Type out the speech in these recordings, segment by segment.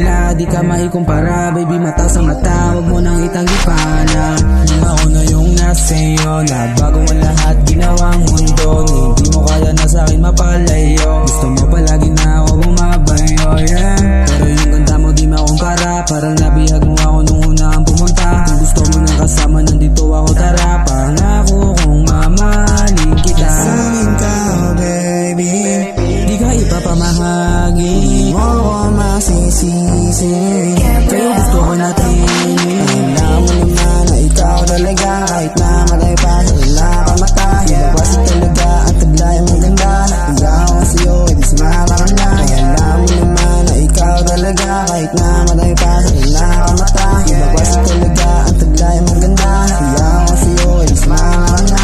nila, di ka maikumpara. Baby, mata sa mata, wag mo nang itanggi pa na ako na yung nasa'yo, na bago ang lahat ginawang mundo. Hindi mo kaya na sa'kin mapalayo, gusto mo palagi na ako bumabayo, yeah. Pero yung ganda mo di makumpara, parang nabihag mo ako nung una ang pumunta. Kung gusto mo nang kasama, nandito ako, tara. Pangako kong mamahalin kita. Sa'kin ka, oh baby, di ka ipapamahagi, di mo ko masisisi. pero gusto ko natin. Alam mo naman na ikaw talaga, kahit na malay pa sa wala ka mata. Ibabasa talaga at taglay mong ganda. Napiyaw ko sa'yo, edi sumama ka na. Alam mo naman na ikaw talaga, kahit na malay pa sa wala ka mata. Ibabasa talaga at taglay mong ganda. Napiyaw ko sa'yo, edi sumama ka na.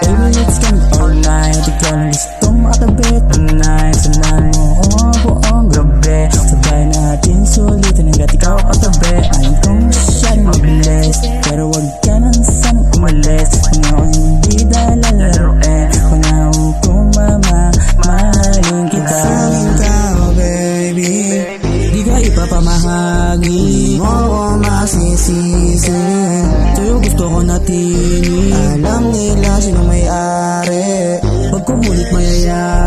Baby, let's go all night. Ikaw lang gustong makatabi tonight. Sanahan mo ako buong gabi, sabay natin sulitin hanggat ikaw katabi. Ayaw kong masyadong mabilis, pero wag ka nang sanang umalis. Kung ako hindi dahil lalaroin, pangako kong mamahalin kita. Sa'kin ka, oh baby, Di ka ipapamahagi, di mo ko masisisi. sa'yo gusto ko natin. Alam nila sino may-ari, Pag kumulit mayayari,